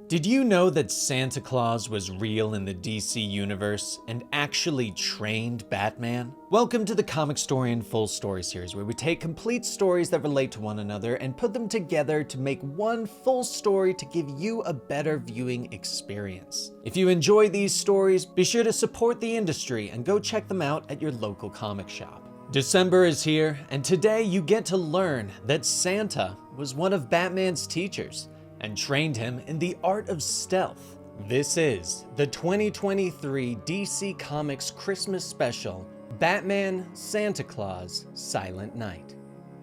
Did you know that Santa Claus was real in the DC universe and actually trained Batman? Welcome to the Comicstorian full story series, where we take complete stories that relate to one another and put them together to make one full story to give you a better viewing experience. If you enjoy these stories, be sure to support the industry and go check them out at your local comic shop. December is here, and today you get to learn that Santa was one of Batman's teachers and trained him in the art of stealth. This is the 2023 DC Comics Christmas special, Batman, Santa Claus, Silent Night.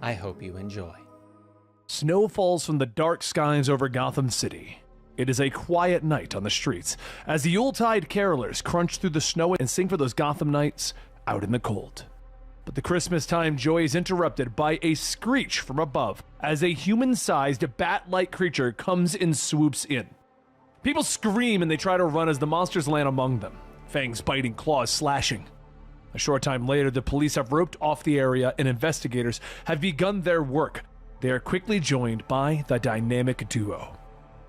I hope you enjoy. Snow falls from the dark skies over Gotham City. It is a quiet night on the streets as the Yuletide carolers crunch through the snow and sing for those Gotham nights out in the cold. But the Christmas time joy is interrupted by a screech from above as a human-sized bat-like creature comes and swoops in. People scream and they try to run as the monsters land among them, fangs biting, claws slashing. A short time later, the police have roped off the area and investigators have begun their work. They are quickly joined by the dynamic duo.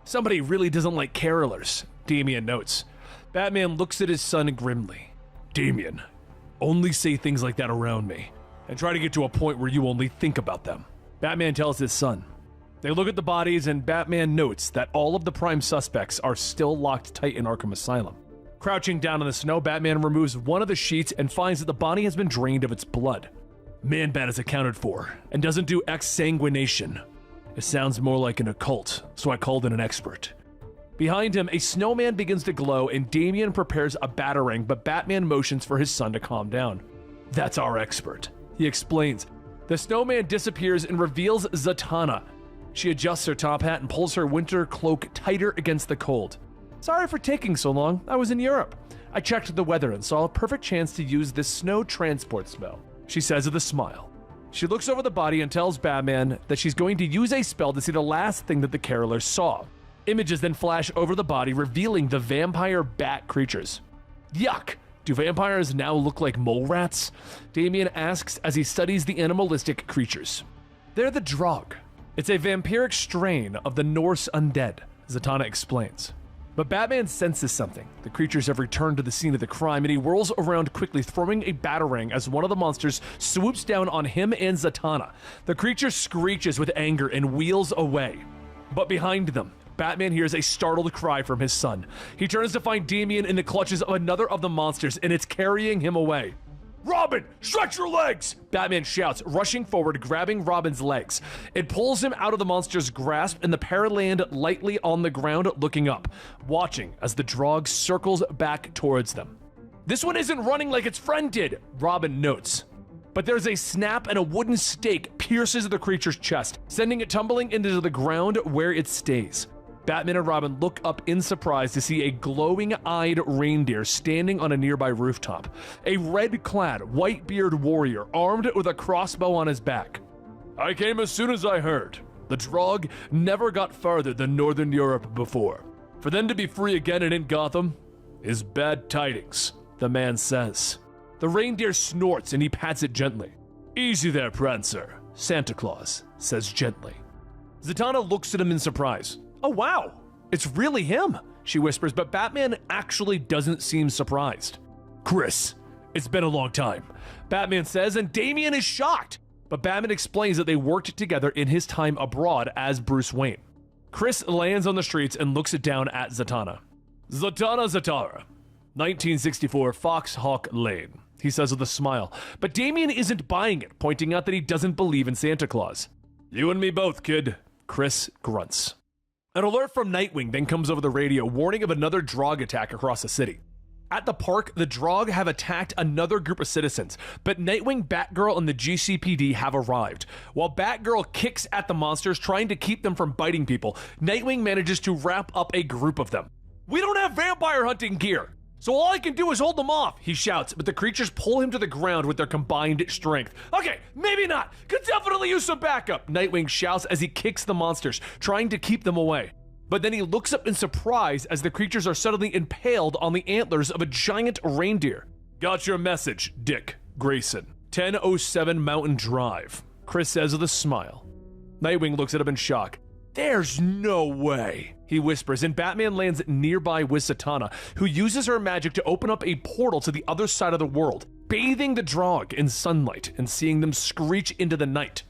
Somebody really doesn't like carolers, Damian notes. Batman looks at his son grimly. Damian, only say things like that around me, and try to get to a point where you only think about them. Batman tells his son. They look at the bodies, and Batman notes that all of the prime suspects are still locked tight in Arkham Asylum. Crouching down in the snow, Batman removes one of the sheets and finds that the body has been drained of its blood. Man-Bat is accounted for, and doesn't do exsanguination. It sounds more like an occult, so I called in an expert. Behind him, a snowman begins to glow and Damian prepares a batarang, but Batman motions for his son to calm down. That's our expert, he explains. The snowman disappears and reveals Zatanna. She adjusts her top hat and pulls her winter cloak tighter against the cold. Sorry for taking so long, I was in Europe. I checked the weather and saw a perfect chance to use this snow transport spell, she says with a smile. She looks over the body and tells Batman that she's going to use a spell to see the last thing that the carolers saw. Images then flash over the body, revealing the vampire bat creatures. Yuck! Do vampires now look like mole rats? Damian asks as he studies the animalistic creatures. They're the Drog. It's a vampiric strain of the Norse undead, Zatanna explains. But Batman senses something. The creatures have returned to the scene of the crime, and he whirls around quickly, throwing a batarang as one of the monsters swoops down on him and Zatanna. The creature screeches with anger and wheels away. But behind them, Batman hears a startled cry from his son. He turns to find Damian in the clutches of another of the monsters, and it's carrying him away. Robin, stretch your legs! Batman shouts, rushing forward, grabbing Robin's legs. It pulls him out of the monster's grasp, and the pair land lightly on the ground, looking up, watching as the Drog circles back towards them. This one isn't running like its friend did, Robin notes. But there's a snap and a wooden stake pierces the creature's chest, sending it tumbling into the ground where it stays. Batman and Robin look up in surprise to see a glowing-eyed reindeer standing on a nearby rooftop. A red-clad, white-beard warrior armed with a crossbow on his back. I came as soon as I heard. The Drog never got farther than Northern Europe before. For them to be free again and in Gotham is bad tidings, the man says. The reindeer snorts and he pats it gently. Easy there, Prancer, Santa Claus says gently. Zatanna looks at him in surprise. Oh wow, it's really him, she whispers, but Batman actually doesn't seem surprised. Chris, it's been a long time, Batman says, and Damian is shocked. But Batman explains that they worked together in his time abroad as Bruce Wayne. Chris lands on the streets and looks down at Zatanna. Zatanna Zatara, 1964 Foxhawk Lane, he says with a smile. But Damian isn't buying it, pointing out that he doesn't believe in Santa Claus. You and me both, kid, Chris grunts. An alert from Nightwing then comes over the radio, warning of another Drog attack across the city. At the park, the Drog have attacked another group of citizens, but Nightwing, Batgirl, and the GCPD have arrived. While Batgirl kicks at the monsters, trying to keep them from biting people, Nightwing manages to wrap up a group of them. We don't have vampire hunting gear, so all I can do is hold them off, he shouts, but the creatures pull him to the ground with their combined strength. Okay, maybe not. Could definitely use some backup, Nightwing shouts as he kicks the monsters, trying to keep them away. But then he looks up in surprise as the creatures are suddenly impaled on the antlers of a giant reindeer. Got your message, Dick Grayson. 1007 Mountain Drive, Chris says with a smile. Nightwing looks at him in shock. There's no way. He whispers, and Batman lands nearby with Zatanna, who uses her magic to open up a portal to the other side of the world, bathing the Drog in sunlight and seeing them screech into the night.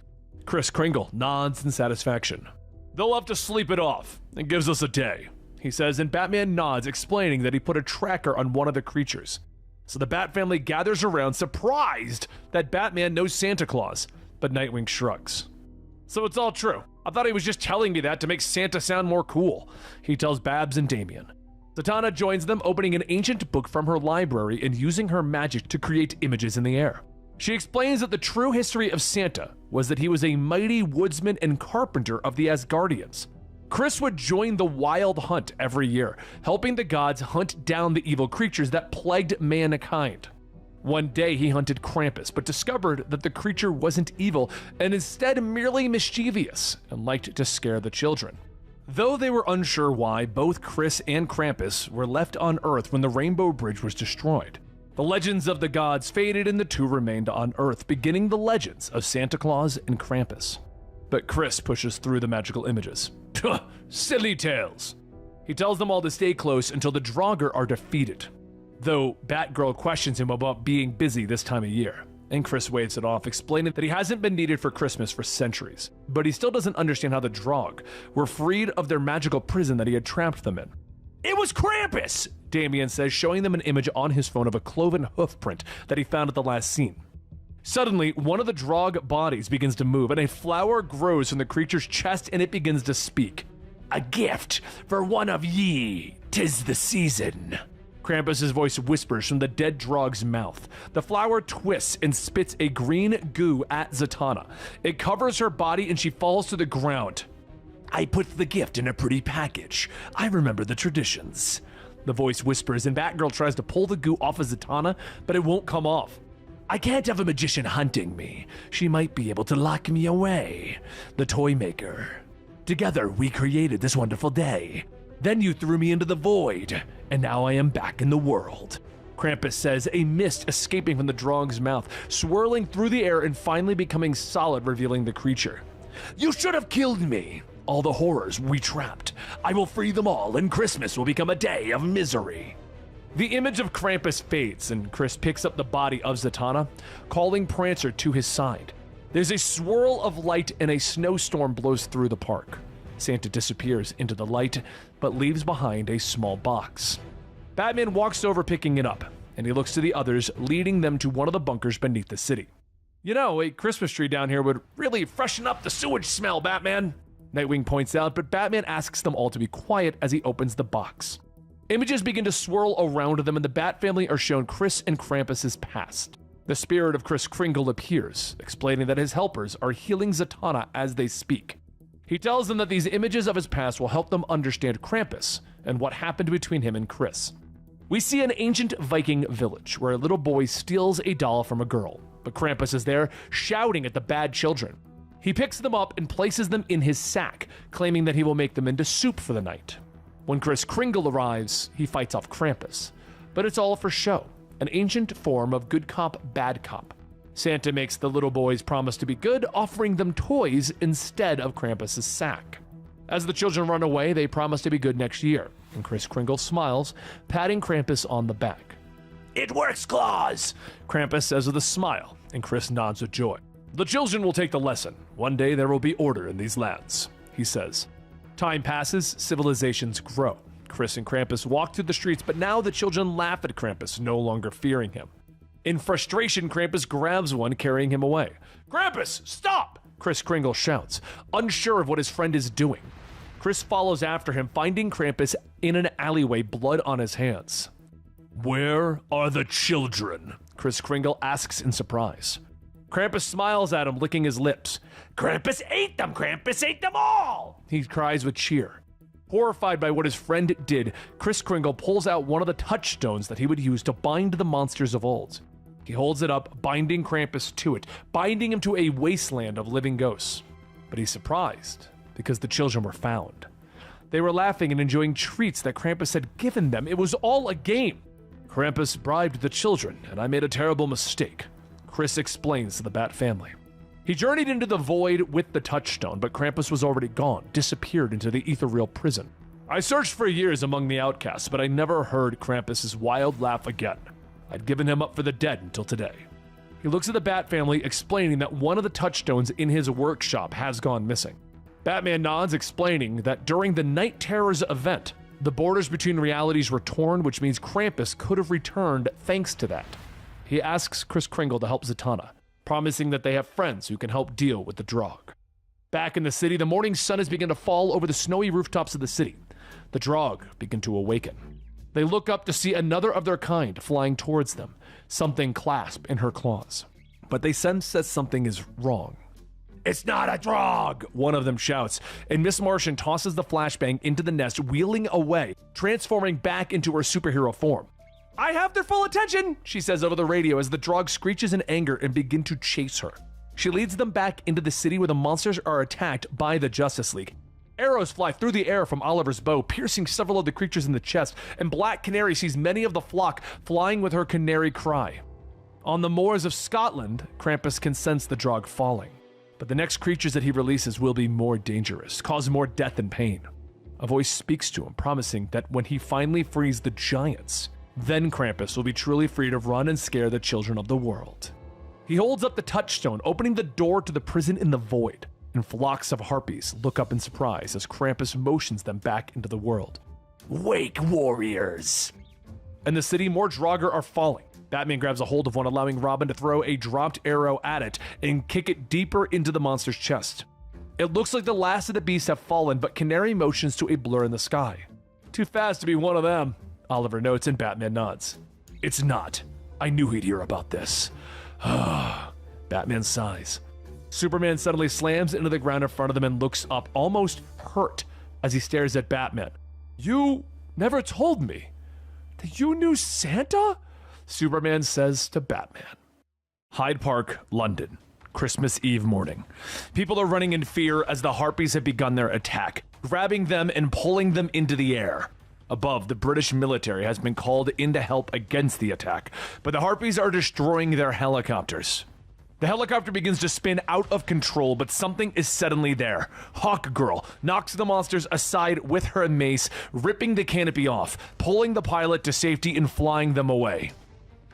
Kris Kringle nods in satisfaction. "They'll have to sleep it off. It gives us a day," he says, and Batman nods, explaining that he put a tracker on one of the creatures. So the Bat family gathers around, surprised that Batman knows Santa Claus, but Nightwing shrugs. "So it's all true. I thought he was just telling me that to make Santa sound more cool," he tells Babs and Damian. Zatanna joins them, opening an ancient book from her library and using her magic to create images in the air. She explains that the true history of Santa was that he was a mighty woodsman and carpenter of the Asgardians. Kris would join the Wild Hunt every year, helping the gods hunt down the evil creatures that plagued mankind. One day he hunted Krampus, but discovered that the creature wasn't evil and instead merely mischievous and liked to scare the children. Though they were unsure why, both Kris and Krampus were left on Earth when the Rainbow Bridge was destroyed. The legends of the gods faded and the two remained on Earth, beginning the legends of Santa Claus and Krampus. But Kris pushes through the magical images. Silly tales. He tells them all to stay close until the Draugr are defeated. Though Batgirl questions him about being busy this time of year, and Kris waves it off, explaining that he hasn't been needed for Christmas for centuries, but he still doesn't understand how the Draugr were freed of their magical prison that he had trapped them in. "It was Krampus," Damian says, showing them an image on his phone of a cloven hoof print that he found at the last scene. Suddenly, one of the Draugr bodies begins to move, and a flower grows from the creature's chest, and it begins to speak. "A gift for one of ye, 'tis the season." Krampus's voice whispers from the dead Draug's mouth. The flower twists and spits a green goo at Zatanna. It covers her body and she falls to the ground. "I put the gift in a pretty package. I remember the traditions," the voice whispers, and Batgirl tries to pull the goo off of Zatanna, but it won't come off. "I can't have a magician hunting me. She might be able to lock me away. The toy maker. Together we created this wonderful day. Then you threw me into the void, and now I am back in the world," Krampus says, a mist escaping from the Draug's mouth, swirling through the air and finally becoming solid, revealing the creature. "You should have killed me. All the horrors we trapped. I will free them all, and Christmas will become a day of misery." The image of Krampus fades, and Kris picks up the body of Zatanna, calling Prancer to his side. There's a swirl of light and a snowstorm blows through the park. Santa disappears into the light, but leaves behind a small box. Batman walks over picking it up, and he looks to the others, leading them to one of the bunkers beneath the city. "You know, a Christmas tree down here would really freshen up the sewage smell, Batman," Nightwing points out, but Batman asks them all to be quiet as he opens the box. Images begin to swirl around them, and the Bat family are shown Kris and Krampus's past. The spirit of Kris Kringle appears, explaining that his helpers are healing Zatanna as they speak. He tells them that these images of his past will help them understand Krampus and what happened between him and Kris. We see an ancient Viking village where a little boy steals a doll from a girl, but Krampus is there shouting at the bad children. He picks them up and places them in his sack, claiming that he will make them into soup for the night. When Kris Kringle arrives, he fights off Krampus, but it's all for show, an ancient form of good cop, bad cop. Santa makes the little boys promise to be good, offering them toys instead of Krampus's sack. As the children run away, they promise to be good next year, and Kris Kringle smiles, patting Krampus on the back. "It works, Claus!" Krampus says with a smile, and Kris nods with joy. "The children will take the lesson. One day there will be order in these lands," he says. Time passes, civilizations grow. Kris and Krampus walk through the streets, but now the children laugh at Krampus, no longer fearing him. In frustration, Krampus grabs one, carrying him away. "Krampus, stop!" Kris Kringle shouts, unsure of what his friend is doing. Kris follows after him, finding Krampus in an alleyway, blood on his hands. "Where are the children?" Kris Kringle asks in surprise. Krampus smiles at him, licking his lips. "Krampus ate them! Krampus ate them all!" he cries with cheer. Horrified by what his friend did, Kris Kringle pulls out one of the touchstones that he would use to bind the monsters of old. He holds it up, binding Krampus to it, binding him to a wasteland of living ghosts. But he's surprised, because the children were found. They were laughing and enjoying treats that Krampus had given them. It was all a game. "Krampus bribed the children, and I made a terrible mistake," Kris explains to the Bat family. He journeyed into the void with the touchstone, but Krampus was already gone, disappeared into the ethereal prison. I searched for years among the outcasts, but I never heard Krampus's wild laugh again. I'd given him up for the dead until today. He looks at the Bat family, explaining that one of the touchstones in his workshop has gone missing. Batman nods, explaining that during the Night Terrors event, the borders between realities were torn, which means Krampus could have returned thanks to that. He asks Kris Kringle to help Zatanna, promising that they have friends who can help deal with the Drog. Back in the city, the morning sun has begun to fall over the snowy rooftops of the city. The Drog begin to awaken. They look up to see another of their kind flying towards them, something clasped in her claws. But they sense that something is wrong. "It's not a Drog!" one of them shouts, and Miss Martian tosses the flashbang into the nest, wheeling away, transforming back into her superhero form. "I have their full attention," she says over the radio as the Drog screeches in anger and begin to chase her. She leads them back into the city where the monsters are attacked by the Justice League. Arrows fly through the air from Oliver's bow, piercing several of the creatures in the chest, and Black Canary sees many of the flock flying with her canary cry. On the moors of Scotland, Krampus can sense the Drog falling. But the next creatures that he releases will be more dangerous, cause more death and pain. A voice speaks to him, promising that when he finally frees the giants, then Krampus will be truly free to run and scare the children of the world. He holds up the touchstone, opening the door to the prison in the void, and flocks of Harpies look up in surprise as Krampus motions them back into the world. "Wake, warriors!" In the city, more Draugr are falling. Batman grabs a hold of one, allowing Robin to throw a dropped arrow at it and kick it deeper into the monster's chest. It looks like the last of the beasts have fallen, but Canary motions to a blur in the sky. "Too fast to be one of them," Oliver notes, and Batman nods. "It's not. I knew he'd hear about this." Batman sighs. Superman suddenly slams into the ground in front of them and looks up, almost hurt, as he stares at Batman. "You never told me that you knew Santa?" Superman says to Batman. Hyde Park, London, Christmas Eve morning. People are running in fear as the Harpies have begun their attack, grabbing them and pulling them into the air. Above, the British military has been called in to help against the attack, but the Harpies are destroying their helicopters. The helicopter begins to spin out of control, but something is suddenly there. Hawkgirl knocks the monsters aside with her mace, ripping the canopy off, pulling the pilot to safety and flying them away.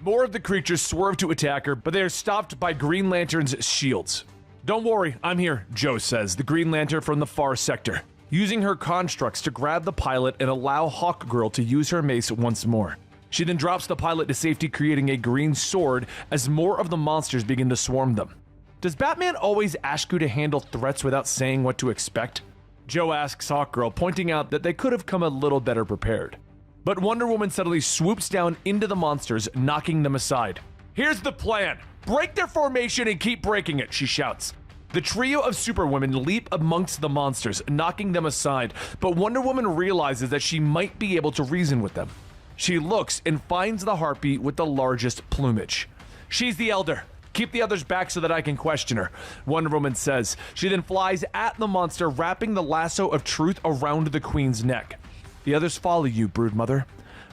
More of the creatures swerve to attack her, but they are stopped by Green Lantern's shields. "Don't worry, I'm here," Joe says, the Green Lantern from the far sector, using her constructs to grab the pilot and allow Hawkgirl to use her mace once more. She then drops the pilot to safety, creating a green sword as more of the monsters begin to swarm them. Does Batman always ask you to handle threats without saying what to expect? Joe asks Hawkgirl, pointing out that they could have come a little better prepared. But Wonder Woman suddenly swoops down into the monsters, knocking them aside. "Here's the plan. Break their formation and keep breaking it," she shouts. The trio of superwomen leap amongst the monsters, knocking them aside, but Wonder Woman realizes that she might be able to reason with them. She looks and finds the Harpy with the largest plumage. "She's the elder. Keep the others back so that I can question her," Wonder Woman says. She then flies at the monster, wrapping the lasso of truth around the Queen's neck. "The others follow you, Broodmother,"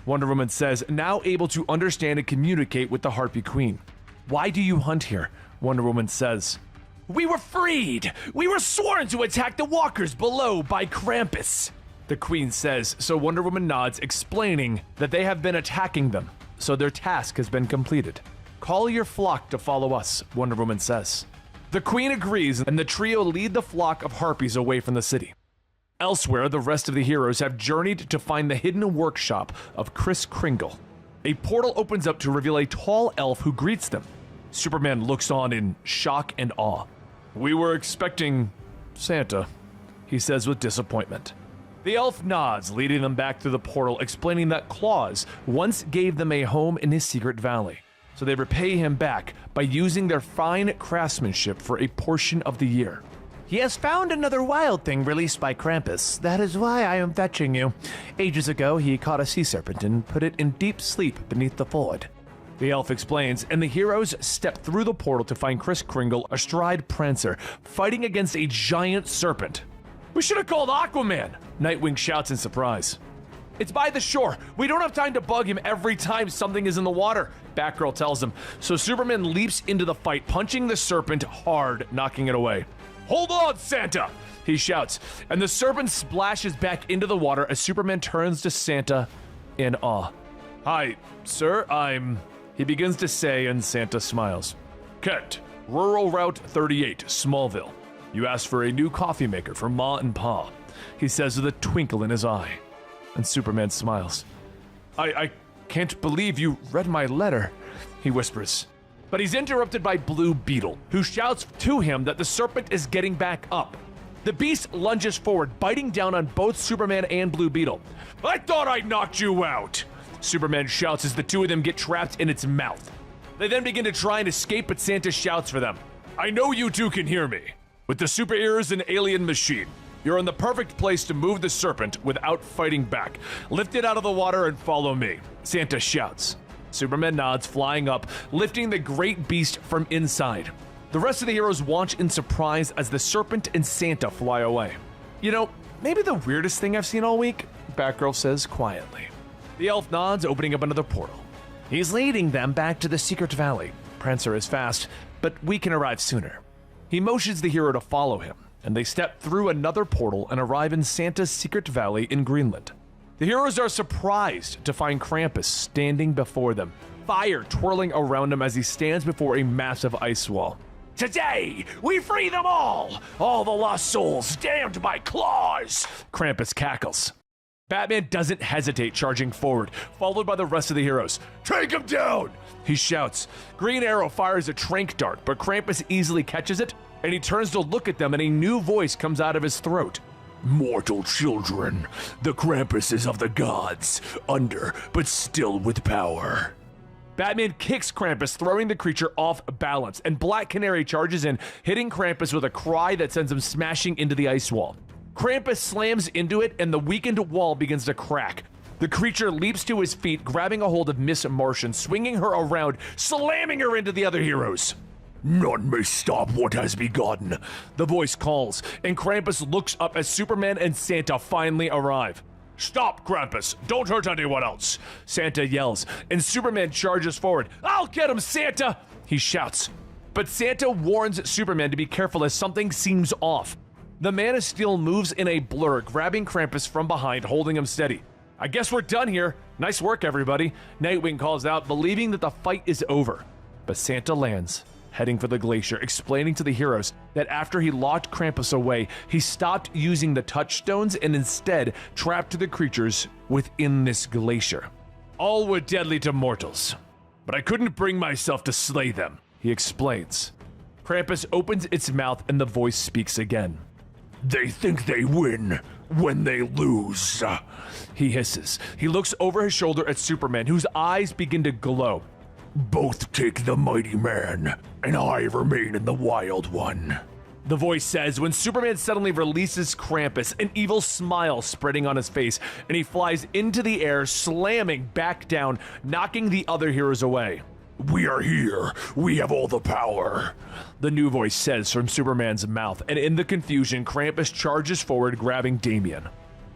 Wonder Woman says, now able to understand and communicate with the Harpy Queen. "Why do you hunt here?" Wonder Woman says. "We were freed! We were sworn to attack the walkers below by Krampus," the Queen says, so Wonder Woman nods, explaining that they have been attacking them, so their task has been completed. "Call your flock to follow us," Wonder Woman says. The Queen agrees, and the trio lead the flock of Harpies away from the city. Elsewhere, the rest of the heroes have journeyed to find the hidden workshop of Kris Kringle. A portal opens up to reveal a tall elf who greets them. Superman looks on in shock and awe. "We were expecting Santa," he says with disappointment. The elf nods, leading them back through the portal, explaining that Claus once gave them a home in his secret valley, so they repay him back by using their fine craftsmanship for a portion of the year. "He has found another wild thing released by Krampus. That is why I am fetching you. Ages ago, he caught a sea serpent and put it in deep sleep beneath the ford," the elf explains, and the heroes step through the portal to find Kris Kringle astride Prancer, fighting against a giant serpent. "We should have called Aquaman," Nightwing shouts in surprise. "It's by the shore. We don't have time to bug him every time something is in the water," Batgirl tells him, so Superman leaps into the fight, punching the serpent hard, knocking it away. "Hold on, Santa!" he shouts, and the serpent splashes back into the water as Superman turns to Santa in awe. "Hi, sir, he begins to say, and Santa smiles. "Kent, Rural Route 38, Smallville. You asked for a new coffee maker for Ma and Pa," he says with a twinkle in his eye. And Superman smiles. I can't believe you read my letter," he whispers. But he's interrupted by Blue Beetle, who shouts to him that the serpent is getting back up. The beast lunges forward, biting down on both Superman and Blue Beetle. "I thought I knocked you out," Superman shouts as the two of them get trapped in its mouth. They then begin to try and escape, but Santa shouts for them. "I know you two can hear me. With the super ears and alien machine, you're in the perfect place to move the serpent without fighting back. Lift it out of the water and follow me," Santa shouts. Superman nods, flying up, lifting the great beast from inside. The rest of the heroes watch in surprise as the serpent and Santa fly away. "You know, maybe the weirdest thing I've seen all week," Batgirl says quietly. The elf nods, opening up another portal. He's leading them back to the Secret Valley. Prancer is fast, but we can arrive sooner. He motions the hero to follow him, and they step through another portal and arrive in Santa's Secret Valley in Greenland. The heroes are surprised to find Krampus standing before them, fire twirling around him as he stands before a massive ice wall. "Today, we free them all the lost souls damned by claws," Krampus cackles. Batman doesn't hesitate, charging forward, followed by the rest of the heroes. "Take him down!" he shouts. Green Arrow fires a trank dart, but Krampus easily catches it, and he turns to look at them, and a new voice comes out of his throat. "Mortal children, the Krampus is of the gods, under but still with power." Batman kicks Krampus, throwing the creature off balance, and Black Canary charges in, hitting Krampus with a cry that sends him smashing into the ice wall. Krampus slams into it, and the weakened wall begins to crack. The creature leaps to his feet, grabbing a hold of Miss Martian, swinging her around, slamming her into the other heroes. "None may stop what has begun," the voice calls, and Krampus looks up as Superman and Santa finally arrive. "Stop, Krampus! Don't hurt anyone else!" Santa yells, and Superman charges forward. "I'll get him, Santa!" he shouts. But Santa warns Superman to be careful as something seems off. The Man of Steel moves in a blur, grabbing Krampus from behind, holding him steady. "I guess we're done here. Nice work, everybody," Nightwing calls out, believing that the fight is over. But Santa lands, heading for the glacier, explaining to the heroes that after he locked Krampus away, he stopped using the touchstones and instead trapped the creatures within this glacier. "All were deadly to mortals, but I couldn't bring myself to slay them," he explains. Krampus opens its mouth and the voice speaks again. "They think they win when they lose," he hisses. He looks over his shoulder at Superman, whose eyes begin to glow. "Both take the mighty man, and I remain in the wild one," the voice says when Superman suddenly releases Krampus, an evil smile spreading on his face, and he flies into the air, slamming back down, knocking the other heroes away. "We are here. We have all the power," the new voice says from Superman's mouth, and in the confusion, Krampus charges forward, grabbing Damian.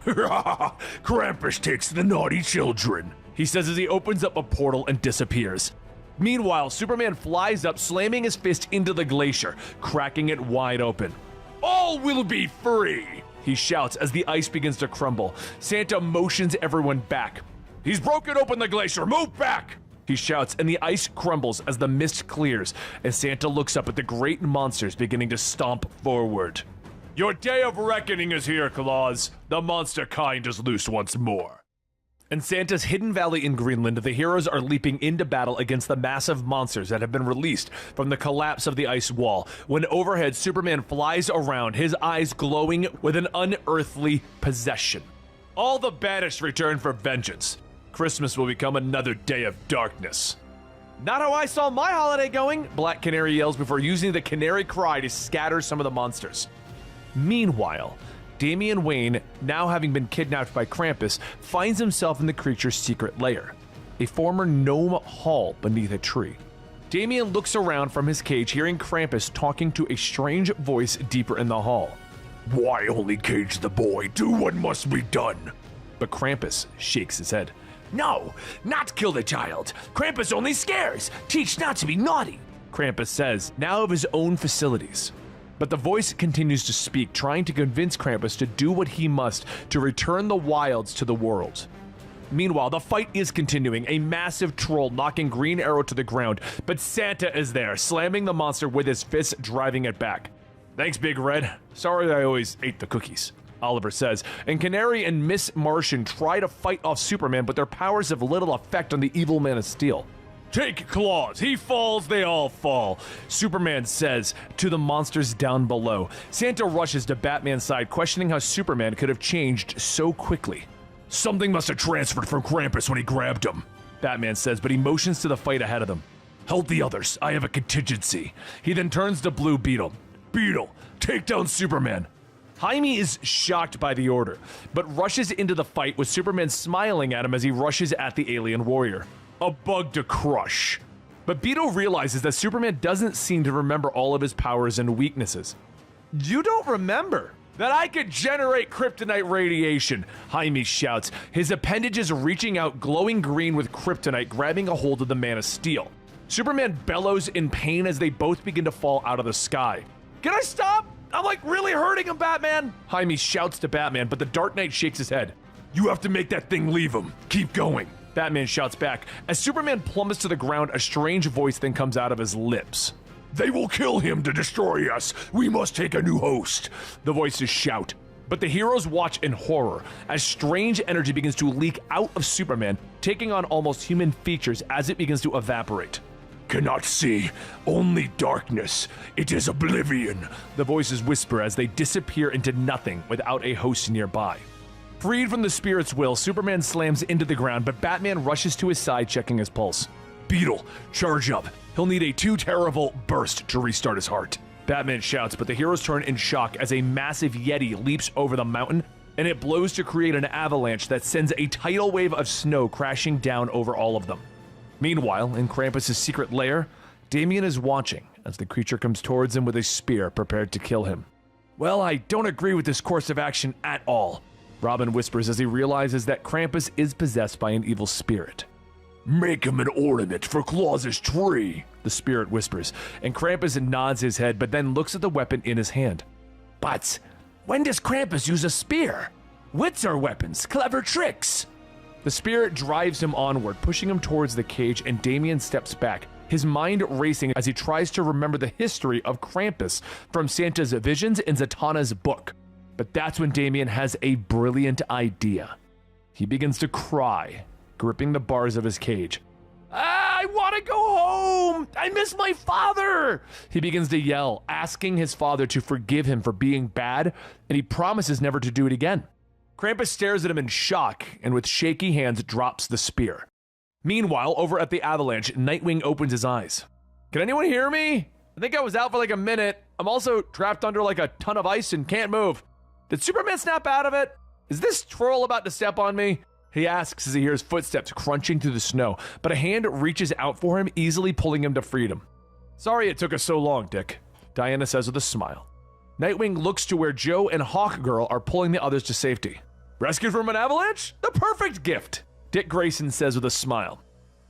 "Krampus takes the naughty children," he says as he opens up a portal and disappears. Meanwhile, Superman flies up, slamming his fist into the glacier, cracking it wide open. "All will be free," he shouts as the ice begins to crumble. Santa motions everyone back. "He's broken open the glacier. Move back," he shouts, and the ice crumbles as the mist clears, and Santa looks up at the great monsters beginning to stomp forward. "Your day of reckoning is here, Claus. The monster kind is loose once more." In Santa's hidden valley in Greenland, the heroes are leaping into battle against the massive monsters that have been released from the collapse of the ice wall, when overhead Superman flies around, his eyes glowing with an unearthly possession. All the banished return for vengeance. Christmas will become another day of darkness. "Not how I saw my holiday going," Black Canary yells before using the canary cry to scatter some of the monsters. Meanwhile, Damian Wayne, now having been kidnapped by Krampus, finds himself in the creature's secret lair, a former gnome hall beneath a tree. Damian looks around from his cage, hearing Krampus talking to a strange voice deeper in the hall. "Why only cage the boy? Do what must be done." But Krampus shakes his head. "No, not kill the child. Krampus only scares. Teach not to be naughty," Krampus says, now of his own facilities. But the voice continues to speak, trying to convince Krampus to do what he must to return the wilds to the world. Meanwhile, the fight is continuing, a massive troll knocking Green Arrow to the ground, but Santa is there, slamming the monster with his fist, driving it back. "Thanks, Big Red. Sorry I always ate the cookies," Oliver says, and Canary and Miss Martian try to fight off Superman, but their powers have little effect on the evil Man of Steel. "Take Claus, he falls, they all fall," Superman says to the monsters down below. Santa rushes to Batman's side, questioning how Superman could have changed so quickly. "Something must have transferred from Krampus when he grabbed him," Batman says, but he motions to the fight ahead of them. "Help the others, I have a contingency." He then turns to Blue Beetle. "Beetle, take down Superman." Jaime is shocked by the order, but rushes into the fight with Superman smiling at him as he rushes at the alien warrior. A bug to crush. But Beetle realizes that Superman doesn't seem to remember all of his powers and weaknesses. "You don't remember that I could generate kryptonite radiation," Jaime shouts, his appendages reaching out glowing green with kryptonite grabbing a hold of the Man of Steel. Superman bellows in pain as they both begin to fall out of the sky. "Can I stop? I'm like really hurting him, Batman!" Jaime shouts to Batman, but the Dark Knight shakes his head. "You have to make that thing leave him. Keep going." Batman shouts back. As Superman plummets to the ground, a strange voice then comes out of his lips. "They will kill him to destroy us. We must take a new host," the voices shout. But the heroes watch in horror as strange energy begins to leak out of Superman, taking on almost human features as it begins to evaporate. "Cannot see, only darkness. It is oblivion," the voices whisper as they disappear into nothing without a host nearby. Freed from the spirit's will, Superman slams into the ground, but Batman rushes to his side, checking his pulse. "Beetle, charge up. He'll need a 2 teravolt burst to restart his heart." Batman shouts, but the heroes turn in shock as a massive Yeti leaps over the mountain, and it blows to create an avalanche that sends a tidal wave of snow crashing down over all of them. Meanwhile, in Krampus' secret lair, Damian is watching as the creature comes towards him with a spear prepared to kill him. "Well, I don't agree with this course of action at all," Robin whispers as he realizes that Krampus is possessed by an evil spirit. "Make him an ornament for Claus's tree," the spirit whispers, and Krampus nods his head but then looks at the weapon in his hand. "But when does Krampus use a spear? Wits are weapons, clever tricks." The spirit drives him onward, pushing him towards the cage, and Damian steps back, his mind racing as he tries to remember the history of Krampus from Santa's visions in Zatanna's book. But that's when Damian has a brilliant idea. He begins to cry, gripping the bars of his cage. "I want to go home! I miss my father!" He begins to yell, asking his father to forgive him for being bad, and he promises never to do it again. Krampus stares at him in shock and with shaky hands drops the spear. Meanwhile, over at the avalanche, Nightwing opens his eyes. "Can anyone hear me? I think I was out for like a minute. I'm also trapped under like a ton of ice and can't move. Did Superman snap out of it? Is this troll about to step on me?" He asks as he hears footsteps crunching through the snow, but a hand reaches out for him, easily pulling him to freedom. "Sorry it took us so long, Dick," Diana says with a smile. Nightwing looks to where Joe and Hawkgirl are pulling the others to safety. "Rescued from an avalanche? The perfect gift," Dick Grayson says with a smile.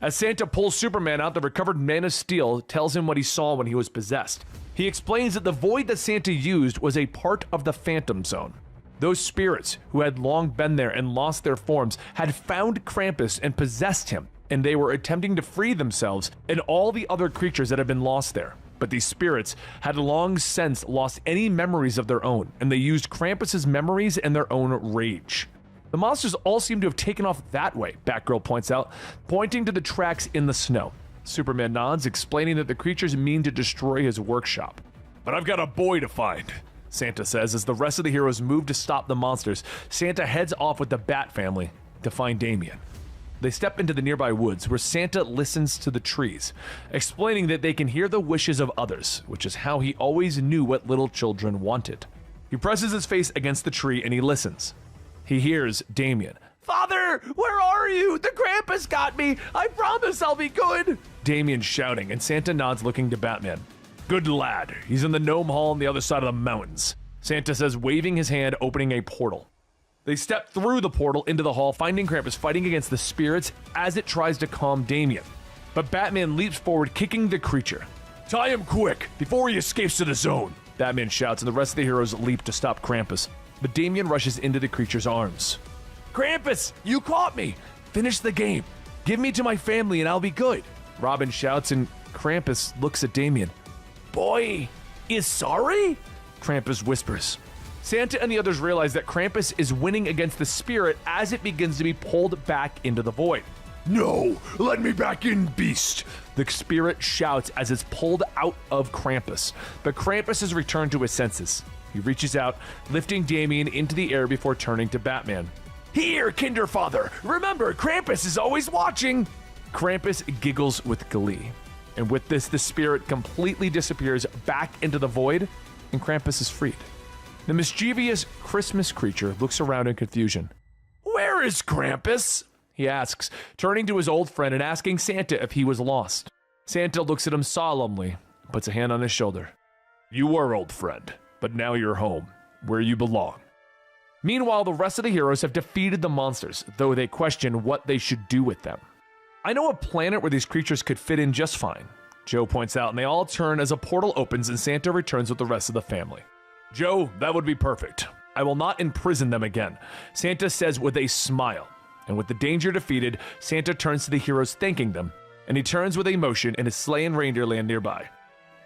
As Santa pulls Superman out, the recovered Man of Steel tells him what he saw when he was possessed. He explains that the void that Santa used was a part of the Phantom Zone. Those spirits, who had long been there and lost their forms, had found Krampus and possessed him, and they were attempting to free themselves and all the other creatures that had been lost there. But these spirits had long since lost any memories of their own, and they used Krampus's memories and their own rage. The monsters all seem to have taken off that way, Batgirl points out, pointing to the tracks in the snow. Superman nods, explaining that the creatures mean to destroy his workshop. "But I've got a boy to find," Santa says. As the rest of the heroes move to stop the monsters, Santa heads off with the Bat family to find Damian. They step into the nearby woods where Santa listens to the trees, explaining that they can hear the wishes of others, which is how he always knew what little children wanted. He presses his face against the tree and he listens. He hears Damian. "Father, where are you? The Krampus got me! I promise I'll be good!" Damian shouting, and Santa nods, looking to Batman. "Good lad. He's in the Gnome Hall on the other side of the mountains," Santa says, waving his hand, opening a portal. They step through the portal into the hall, finding Krampus fighting against the spirits as it tries to calm Damian. But Batman leaps forward, kicking the creature. "Tie him quick, before he escapes to the zone," Batman shouts, and the rest of the heroes leap to stop Krampus. But Damian rushes into the creature's arms. Krampus, you caught me! Finish the game. Give me to my family and I'll be good. Robin shouts, and Krampus looks at Damian. Boy, is sorry? Krampus whispers. Santa and the others realize that Krampus is winning against the spirit as it begins to be pulled back into the void. No, let me back in, beast! The spirit shouts as it's pulled out of Krampus, but Krampus has returned to his senses. He reaches out, lifting Damian into the air before turning to Batman. Here, Kinderfather! Remember, Krampus is always watching! Krampus giggles with glee, and with this, the spirit completely disappears back into the void, and Krampus is freed. The mischievous Christmas creature looks around in confusion. Where is Krampus? He asks, turning to his old friend and asking Santa if he was lost. Santa looks at him solemnly, puts a hand on his shoulder. You were, old friend, but now you're home, where you belong. Meanwhile, the rest of the heroes have defeated the monsters, though they question what they should do with them. I know a planet where these creatures could fit in just fine, Joe points out, and they all turn as a portal opens and Santa returns with the rest of the family. Joe, that would be perfect. I will not imprison them again, Santa says with a smile. And with the danger defeated, Santa turns to the heroes thanking them, and he turns with emotion in his sleigh in Reindeerland nearby.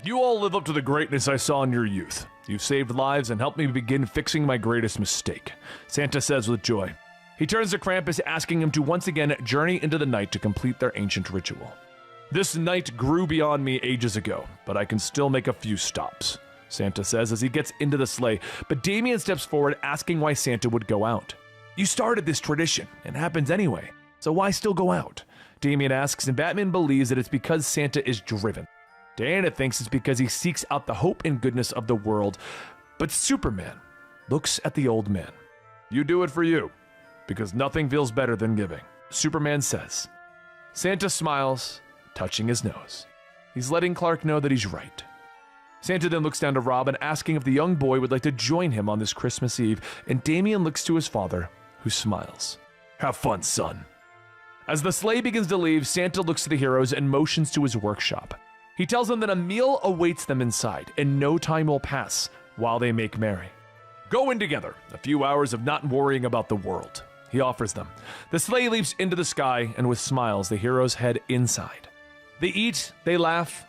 You all live up to the greatness I saw in your youth. You've saved lives and helped me begin fixing my greatest mistake, Santa says with joy. He turns to Krampus, asking him to once again journey into the night to complete their ancient ritual. This night grew beyond me ages ago, but I can still make a few stops, Santa says as he gets into the sleigh, but Damian steps forward asking why Santa would go out. You started this tradition, it happens anyway, so why still go out? Damian asks, and Batman believes that it's because Santa is driven. Diana thinks it's because he seeks out the hope and goodness of the world, but Superman looks at the old man. You do it for you, because nothing feels better than giving, Superman says. Santa smiles, touching his nose. He's letting Clark know that he's right. Santa then looks down to Robin, asking if the young boy would like to join him on this Christmas Eve, and Damian looks to his father, who smiles. Have fun, son. As the sleigh begins to leave, Santa looks to the heroes and motions to his workshop. He tells them that a meal awaits them inside, and no time will pass while they make merry. Go in together, a few hours of not worrying about the world, he offers them. The sleigh leaps into the sky, and with smiles, the heroes head inside. They eat, they laugh,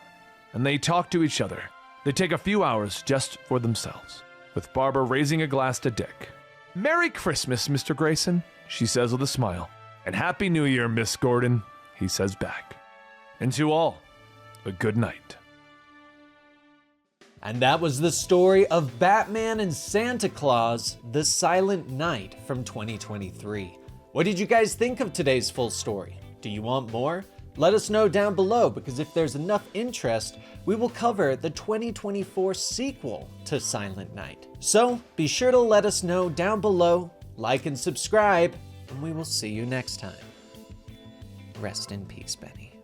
and they talk to each other. They take a few hours just for themselves, with Barbara raising a glass to Dick. Merry Christmas, Mr. Grayson, she says with a smile. And Happy New Year, Miss Gordon, he says back. And to all, a good night. And that was the story of Batman and Santa Claus, The Silent Night from 2023. What did you guys think of today's full story? Do you want more? Let us know down below, because if there's enough interest, we will cover the 2024 sequel to Silent Night. So be sure to let us know down below, like and subscribe, and we will see you next time. Rest in peace, Benny.